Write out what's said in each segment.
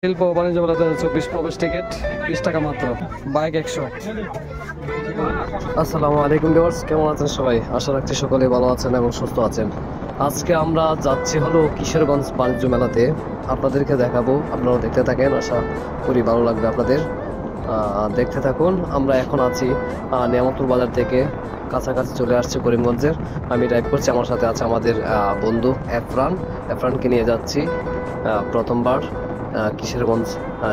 শিল্প বাণিজ্য মেলা 2024 প্রবেশ টিকিট 20 টাকা মাত্র, বাইক 100। আসসালামু আলাইকুম ভিউয়ার্স, কেমন আছেন সবাই? আশা রাখছি সকলে ভালো আছেন এবং সুস্থ আছেন। আজকে আমরা যাচ্ছি হলো কিশোরগঞ্জ বাণিজ্য মেলাতে, আপনাদেরকে দেখাবো। আপনারাও দেখতে থাকেন, আশা করি ভালো লাগবে আপনাদের। দেখতে থাকুন। আমরা এখন আছি নিয়ামতপুর বাজার থেকে, কাছাকাছি চলে আসছে করিমগঞ্জের। আমি ড্রাইভ করছি, আমার সাথে আছে আমাদের বন্ধু এফরানকে নিয়ে যাচ্ছি প্রথমবার কিশোরগঞ্জ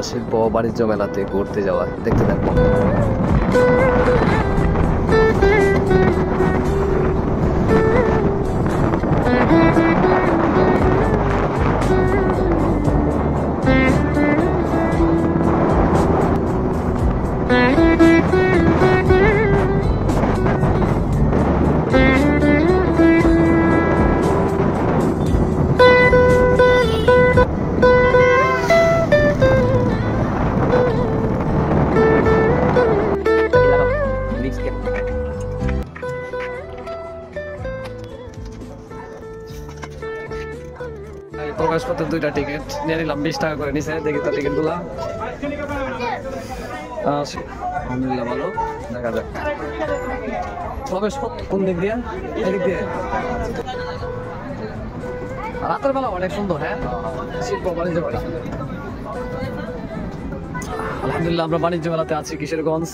শিল্প বাণিজ্য মেলাতে ঘুরতে যাওয়া। দেখতে থাকুন। প্রকাশ পত্র 2টা টিকিট নিয়ে নিলাম, 20 টাকা করে নিছে। দেখি তো টিকিট গুলা। আলহামদুলিল্লাহ ভালো, দেখা যাক প্রবেশ কোন দিক দিয়ে। এদিক দিয়ে। রাতের বেলা অনেক সুন্দর। হ্যাঁ, শিল্প বাণিজ্য মেলা। আলহামদুলিল্লাহ আমরা বাণিজ্য মেলাতে আছি কিশোরগঞ্জ।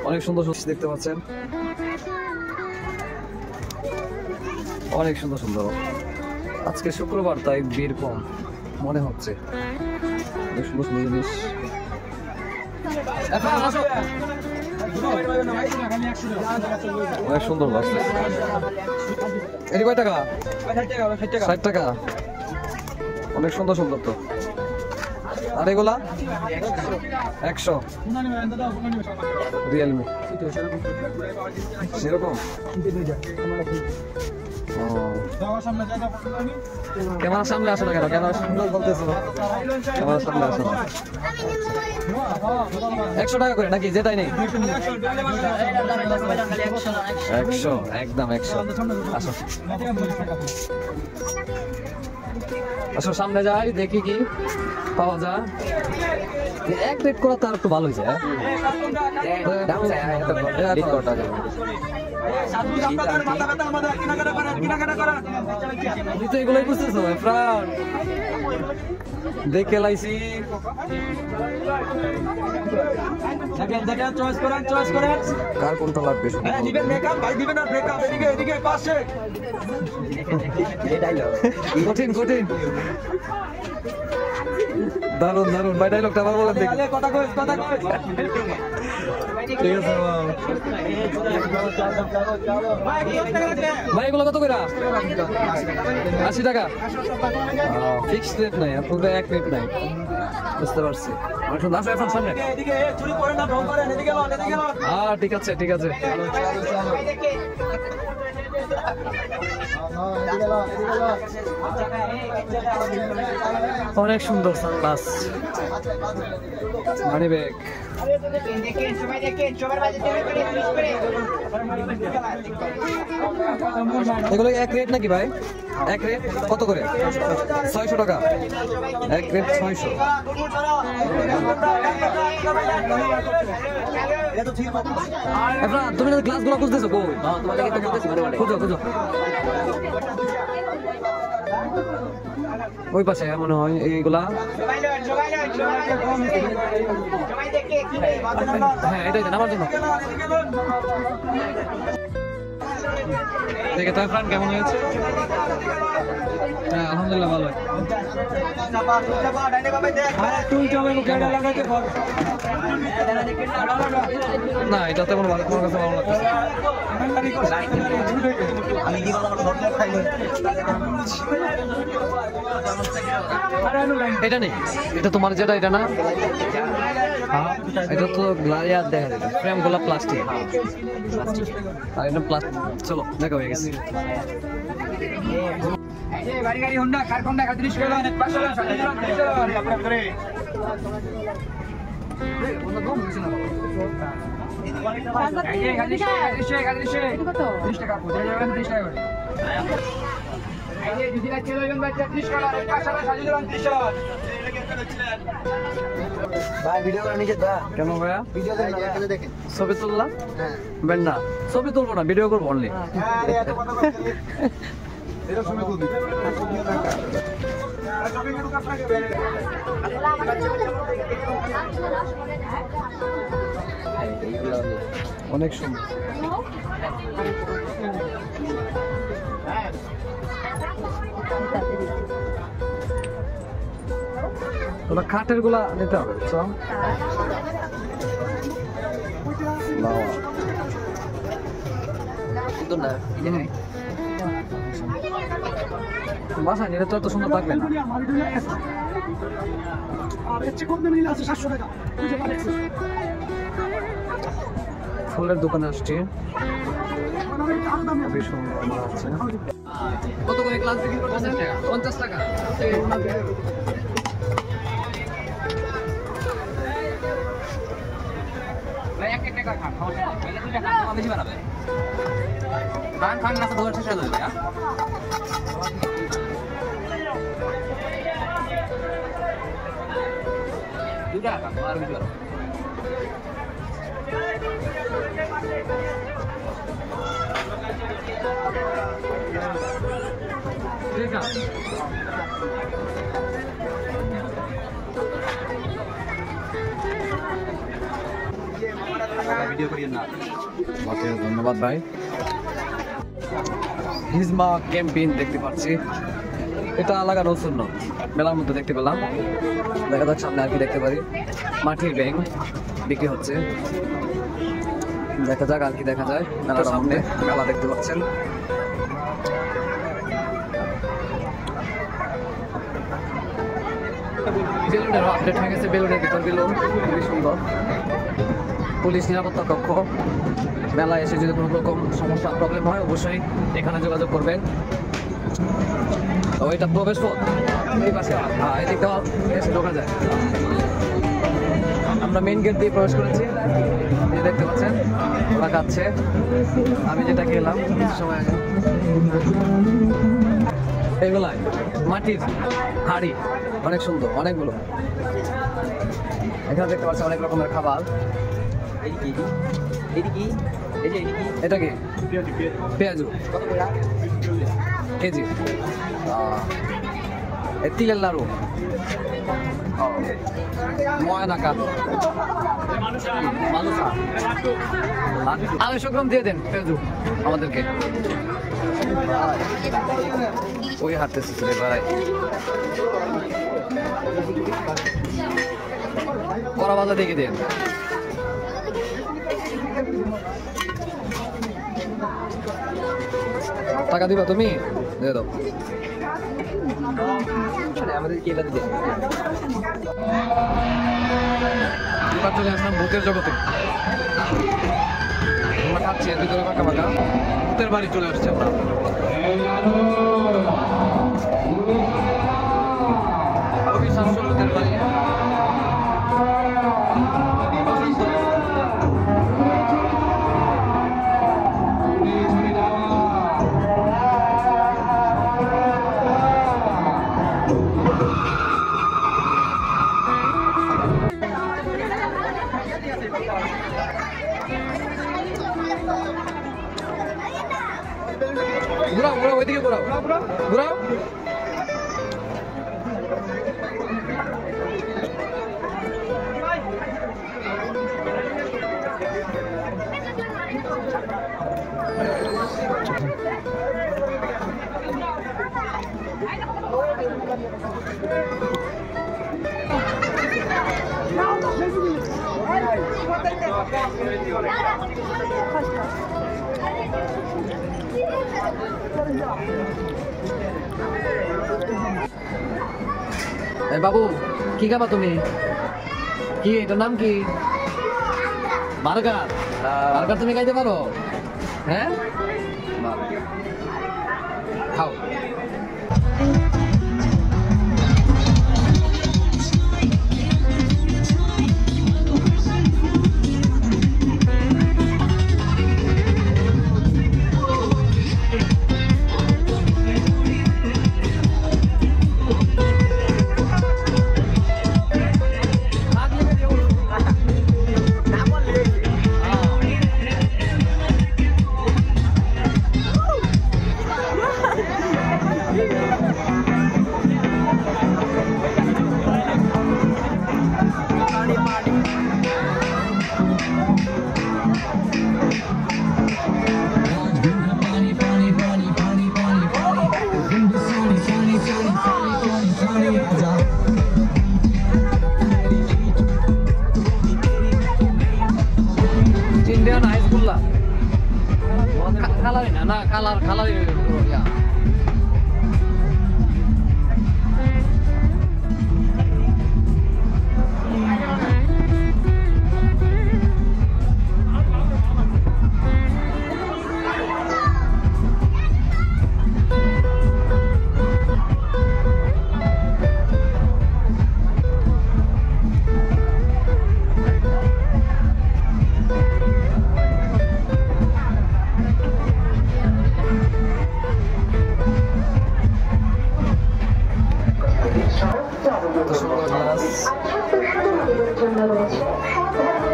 অনেক সুন্দর সুন্দর দেখতে পাচ্ছেন, অনেক সুন্দর সুন্দর। আজকে শুক্রবার, তাই ভিড় কম মনে হচ্ছে। অনেক সুন্দর সুন্দর জিনিস। অনেক সুন্দর লাগছে। এটি কয় টাকা? 60 টাকা। অনেক সুন্দর সুন্দর তো। আর এগুলা 100। রিয়েলমি সেরকম। ক্যামেরার সামনে আসো না কেন? ক্যামেরার সামনে বলতেছো, ক্যামেরার সামনে আসো না। 100 টাকা করে নাকি? যেটাই নেই 100, একদম 100। আসো আসো, সামনে যাই, দেখি কি পাওয়া যায়। এক রেট করা তো আর একটু ভালো হয়েছে। এগুলোই বুঝতেছো দেখে লাইছি। কার কোনটা লাগবে? কঠিন কঠিন, দারুন দারুন ভাই। ডায়লগটা আবার বলেন দেখি। ঠিক আছে ভাই, এগুলো কত করে? 80 টাকা। ফিক্সড রেট নাই আপনাদের, এক রেট নাই। বুঝতে পারছি। ঠিক আছে ঠিক আছে। অনেক সুন্দর সানগ্লাস, মানি ব্যাগ। এগুলো এক রেট নাকি ভাই? এক রেট কত করে? 600 টাকা। এক রেট 600। তুমি গ্লাস গুলো খুঁজতেছো? খুঁজো খুঁজো। ওই পাশে মনে হয় এইগুলা। হ্যাঁ, এটাই আমার জন্য। দেখে তো ফ্রেন্ড কেমন হয়েছে? হ্যাঁ আলহামদুলিল্লাহ ভালো। না, এটা তেমন ভালো, তোমার কাছে ভালো লাগছে। এটা নেই, এটা তোমার যেটা, এটা না? এটা তো গ্লাস দেখা যায়, ফ্রেম গুলা প্লাস্টিক। আর এটা প্লাস্টিক। চলো দেখা হয়ে গেছে। গাড়ি গাড়ি হোন্ডা কার কোনটা 30 টাকা অনেক 500 টাকা 30 টাকা করে। বন্ধ কম হইছে না। এই গাড়ি 30 টাকা 30 টাকা কোথায় যাবেন? 30 টাকা করে। এই যে যদি না চলে যাবেন ভাই 30 টাকা আর 500 টাকা সাজিয়ে দেন 30 টাকা। ভাই ভিডিও করে নিচে দা কেন ভাইয়া ভিডিও করে না দেখেন ছবি তুললাম হ্যাঁ বেন না ছবি তুলবো না ভিডিও করবো অনলি আরে এত কথা বলছেন এটা ছবি তুলবি ছবি ভিডিও আপনাকে অনেক সুন্দর ওটা খাটের গুলা নিতে হবে বুঝছো? সুন্দর না বাসায় নিলে তো এত সুন্দর থাকবে না ফুলের দোকানে আসছি খুবই সুন্দর মাল আছে। কত করে ক্লাস বিক্রি করতেছেন? 50 টাকা। ভাই এক টাকা খান তাহলে দুইটা খান কম বেশি বাড়াবে খান খান না তো শেষ হয়ে যাবে দুইটা খান আর বেশি বাড়াবে ঠিক আছে ভিডিও করিয়েন না ওকে ধন্যবাদ ভাই হিজমা ক্যাম্পেইন দেখতে পাচ্ছি এটা লাগানো শূন্য মেলার মধ্যে দেখতে পেলাম দেখা যাক সামনে আর কি দেখতে পারি মাটির ব্যাগ বিক্রি হচ্ছে দেখা যাক আর কি দেখা যায় মেলার সামনে মেলা দেখতে পাচ্ছেন বেলুনের আপডেট হয়ে গেছে বেলুনের ভিতর বেলুন খুবই সুন্দর পুলিশ নিরাপত্তা কক্ষ মেলায় এসে যদি কোনো রকম সমস্যা প্রবলেম হয় অবশ্যই এখানে যোগাযোগ করবেন এটা প্রবেশ পথ এই পাশে এদিকে এসে ঢোকা যায় আমরা মেইন গেট দিয়ে প্রবেশ করেছি এই দেখতে পাচ্ছেন ওরা খাচ্ছে আমি যেটা খেলাম কিছু সময় আগে এগুলাই মাটির হাড়ি অনেক সুন্দর অনেকগুলো এখানে দেখতে পাচ্ছি অনেক রকমের খাবার এটা কি পেঁয়াজু কেজি তিলের লাড়ু ময়নাকা আড়াইশো গ্রাম দিয়ে দেন পেঁয়াজু আমাদেরকে ওই হাঁটতেছি ভাই কড়া বাজা দেখে দেন টাকা দিবা তুমি দিয়ে দাও আমাদের কি এটা দিতে এবার চলে আসলাম ভূতের জগতে আমরা খাচ্ছি এর ভিতরে পাকা পাকা ভূতের বাড়ি চলে আসছে আমরা অবিশ্বাস্য ভূতের বাড়ি ঘুরাও ঘুরাও ওইদিকে ঘুরাও ঘুরাও বাবু কি খাবা তুমি কি এটার নাম কি বার্গার বার্গার তুমি খাইতে পারো হ্যাঁ খাও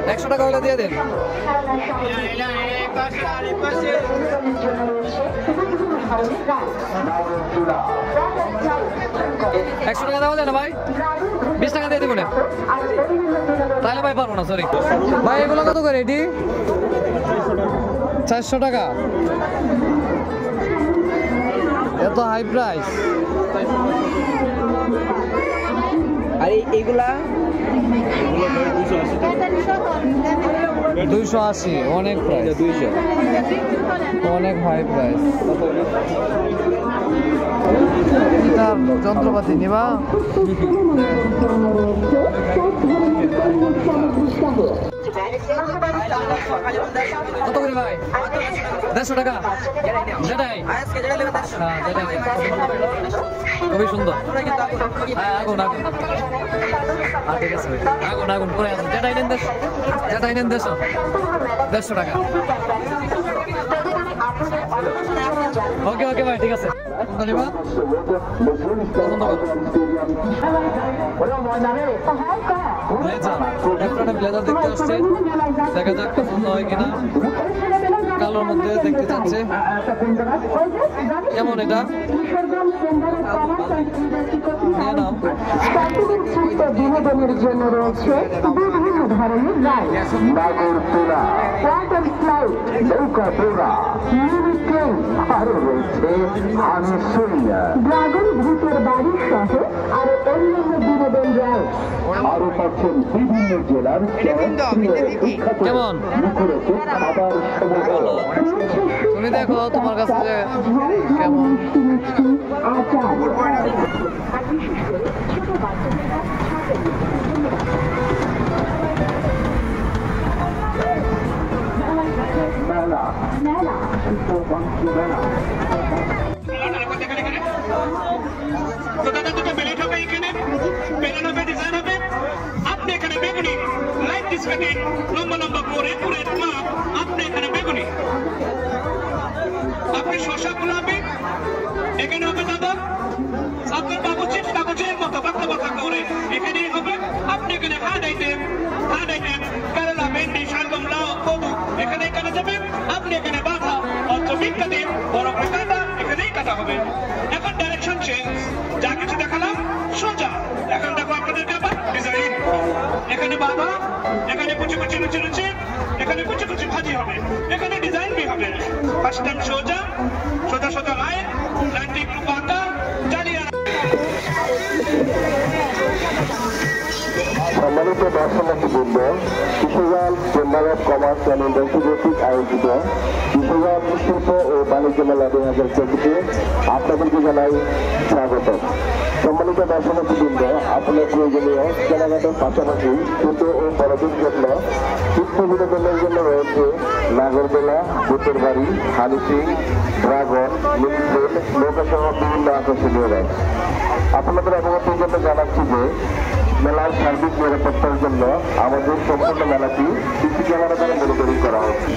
100 টাকা হলে দিয়ে দেন। 100 টাকা দেওয়া যায় না ভাই? 20 টাকা দিয়ে দেবো না তাহলে ভাই, পারবো না, সরি ভাই। এগুলো কত করে এটি? 400 টাকা। এত হাই প্রাইস। আর এইগুলা 280, অনেক প্রাইস, 200 অনেক হাই প্রাইস। গিটার যন্ত্রপাতি নিবা? কত করে ভাই? 150 টাকা। যেটাই হ্যাঁ, যেটাই খুবই সুন্দর। হ্যাঁ, আগুন আগুন। ঠিক আছে ভাই, আগুন আগুন করে আছে। যেটাই নেন 150 টাকা। ওকে ওকে ভাই, ঠিক আছে। ব্লেজার দেখতে আসছে, দেখা যাক পছন্দ হয় কিনা। কালোর মধ্যে দেখতে চাচ্ছে। কেমন এটা? বিনোদনের জন্য রয়েছে বিভিন্ন ধরনের রাইড, নাগরদোলা, ওয়াটার স্লাইড, নৌকা দোলা, মিনি ট্রেন, আরো রয়েছে হানসুইয়া, ড্রাগন ভূতের বাড়ি সহ আরো অন্যান্য বিনোদন রাইড। আরো পাচ্ছেন বিভিন্ন জেলার কেমন? খাবার তুমি দেখো তোমার কাছে কেমন। তো দাদা দুটো প্লেট হবে এখানে, প্যানেল হবে, ডিজাইন হবে। আপনি এখানে বেগুনি লাইট ডিসকাটে লম্বা লম্বা করে মাপ, আপনি এখানে বেগুনি, আপনি শসা গোলাপি এখানে হবে দাদা। আপনার কাগজের মতো পাতলা পাতলা করে এখানেই হবে। আপনি এখানে হার্ড আইটেম কেরালা, ভেন্ডি, শালগম, লাউ, কদু এখানেই কাটা যাবে। আপনি এখানে বাঁধা অর্থ বিজ্ঞানী বরফ কাটা এখানেই কাটা হবে। এখন ডাইরেকশন চেঞ্জ, যা কিছু দেখালাম সোজা। এখন দেখো আপনাদেরকে আবার ডিজাইন, এখানে বাঁধা, এখানে কুচি কুচি লুচি লুচি, এখানে কুচি কুচি ভাজি হবে, এখানে ডিজাইন বি হবে। ফার্স্ট টাইম সোজা সোজা সোজা লাইন, লাইনটি একটু বাঁকা চালিয়ে। সম্মানিত দর্শনার্থীবৃন্দ, Kishoreganj chamber of commerce and industry কর্তৃক আয়োজিত কিশোরগঞ্জ শিল্প ও বাণিজ্য মেলা 2024-তে আপনাদেরকে জানাই স্বাগত। সম্মানিত দর্শনার্থীবৃন্দ, আপনার প্রয়োজনীয় কেনাকাটার পাশাপাশি ছোট ও বড়দের জন্য চিত্র বিনোদনের জন্য রয়েছে নাগরদোলা, ভূতের বাড়ি, হানিসিং, ড্রাগন, মিনি ট্রেন, নৌকা সহ বিভিন্ন আকর্ষণীয় রাইড। আপনাদের অবগতির জন্য জানাচ্ছি যে মেলার সার্বিক নিরাপত্তার জন্য আমাদের সম্পূর্ণ মেলাটি সিসি ক্যামেরা দ্বারা মনিটরিং করা হচ্ছে।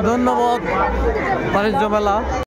ধন্যবাদ বাণিজ্য মেলা।